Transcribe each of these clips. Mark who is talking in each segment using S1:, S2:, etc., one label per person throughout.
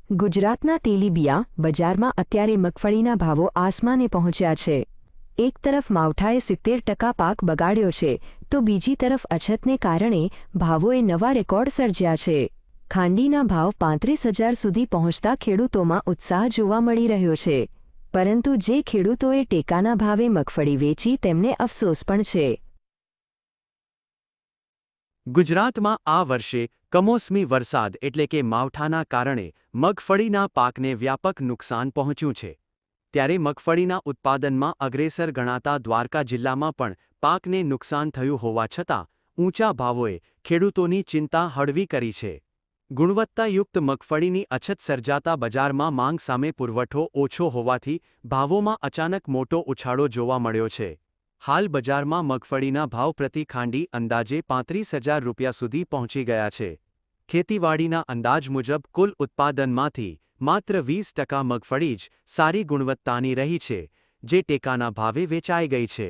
S1: ગુજરાતના તેલીબિયા બજારમાં અત્યારે મગફળીના ભાવો આસમાને પહોંચ્યા છે। એક તરફ માવઠાએ 70% પાક બગાડ્યો છે તો બીજી તરફ અછતને કારણે ભાવોએ નવા રેકોર્ડ સર્જ્યા છે। ખાંડીના ભાવ 35,000 સુધી પહોંચતા ખેડૂતોમાં ઉત્સાહ જોવા મળી રહ્યો છે, પરંતુ જે ખેડૂતોએ ટેકાના ભાવે મગફળી વેચી તેમને અફસોસ પણ છે।
S2: ગુજરાતમાં આ વર્ષે કમોસમી વરસાદ એટલે કે માવઠાના કારણે મગફળીના પાકને વ્યાપક નુકસાન પહોંચ્યું છે। ત્યારે મગફળીના ઉત્પાદનમાં અગ્રેસર ગણાતા દ્વારકા જિલ્લામાં પણ પાકને નુકસાન થયું હોવા છતાં ઊંચા ભાવોએ ખેડૂતોની ચિંતા હળવી કરી છે। ગુણવત્તાયુક્ત મગફળીની અછત સર્જાતા બજારમાં માંગ સામે પુરવઠો ઓછો હોવાથી ભાવોમાં અચાનક મોટો ઉછાળો જોવા મળ્યો છે। હાલ બજારમાં મગફળીના ભાવ પ્રતિ ખાંડી અંદાજે 35,000 રૂપિયા સુધી પહોંચી ગયા છે। ખેતીવાડીના અંદાજ મુજબ કુલ ઉત્પાદનમાંથી માત્ર 20% મગફળી જ સારી ગુણવત્તાની રહી છે, જે ટેકાના ભાવે વેચાઈ ગઈ છે।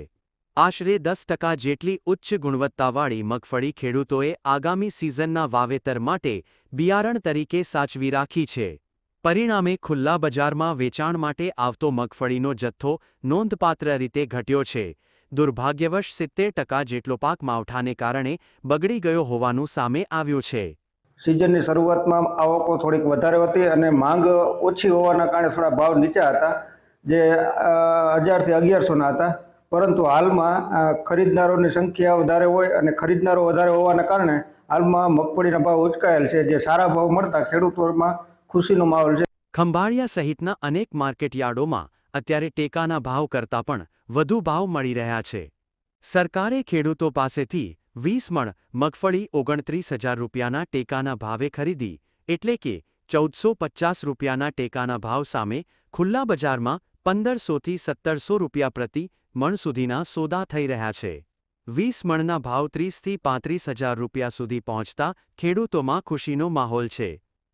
S2: આશરે 10% જેટલી ઉચ્ચ ગુણવત્તાવાળી મગફળી ખેડૂતોએ આગામી સિઝનના વાવેતર માટે બિયારણ તરીકે સાચવી રાખી છે। પરિણામે ખુલ્લા બજારમાં વેચાણ માટે આવતો મગફળીનો જથ્થો નોંધપાત્ર રીતે ઘટ્યો છે। દુર્ભાગ્યવશ 70% જેટલો પાક માવઠાને કારણે બગડી ગયો હોવાનું સામે આવ્યું છે।
S3: સિઝનની શરૂઆતમાં આવકો થોડીક વધારે હતી અને માંગ ઓછી હોવાના કારણે થોડા ભાવ નીચા હતા, જે 1000 થી 1100ના હતા। પરંતુ હાલમાં ખરીદનારોની સંખ્યા વધારે હોય અને ખરીદનારો વધારે હોવાના કારણે હાલમાં મગફળીના ભાવ ઉચકાયેલ છે, જે સારા ભાવ મળતા ખેડૂતોમાં ખુશીનો માહોલ છે।
S2: ખંભાળિયા સહિતના અનેક માર્કેટયાર્ડોમાં અત્યારે ટેકાના ભાવ કરતાં પણ વધુ ભાવ મળી રહ્યા છે। સરકારે ખેડૂતો પાસેથી 20 મણ મગફળી 29,000 રૂપિયાના ટેકાના ભાવે ખરીદી, એટલે કે 1,450 રૂપિયાના ટેકાના ભાવ સામે ખુલ્લા બજારમાં 1,500 થી 1,700 રૂપિયા પ્રતિ મણ સુધીના સોદા થઈ રહ્યા છે। 20 મણના ભાવ 30 થી 35,000 રૂપિયા સુધી પહોંચતા ખેડૂતોમાં ખુશીનો માહોલ છે।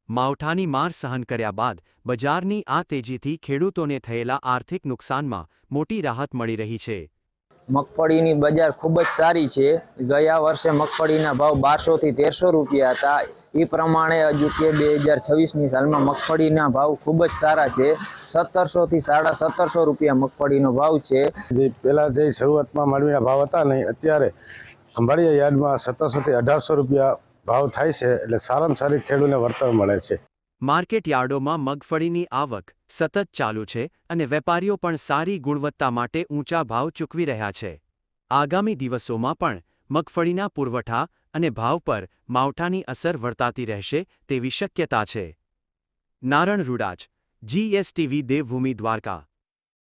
S2: માવઠાની માર સહન કર્યા બાદ બજારની આ તેજીથી ખેડૂતોને થયેલા આર્થિક નુકસાનમાં મોટી રાહત મળી રહી છે।
S4: મગફળીની બજાર ખૂબ જ સારી છે। ગયા વર્ષે મગફળીના ભાવ 1200 થી 1300 રૂપિયા હતા। એ પ્રમાણે હજુ કે 2026ની સાલમાં મગફળીના ભાવ ખૂબ જ સારા છે। 1700 થી 1750 રૂપિયા મગફળીનો ભાવ છે।
S5: જે પહેલાં જે શરૂઆતમાં માંડવીના ભાવ હતા ને, અત્યારે ખંભાળિયા યાર્ડમાં 1700 થી 1800 રૂપિયા ભાવ થાય છે, એટલે સારામાં સારી ખેડૂતને વળતર મળે છે।
S2: માર્કેટ યાર્ડોમાં મગફળીની આવક સતત ચાલુ છે અને વેપારીઓ પણ સારી ગુણવત્તા માટે ઊંચા ભાવ ચૂકવી રહ્યા છે। આગામી દિવસોમાં પણ મગફળીના પુરવઠા અને ભાવ પર માવઠાની અસર વર્તાતી રહેશે તેવી શક્યતા છે। નારણ રૂડાચ, GSTV દેવભૂમિ દ્વારકા।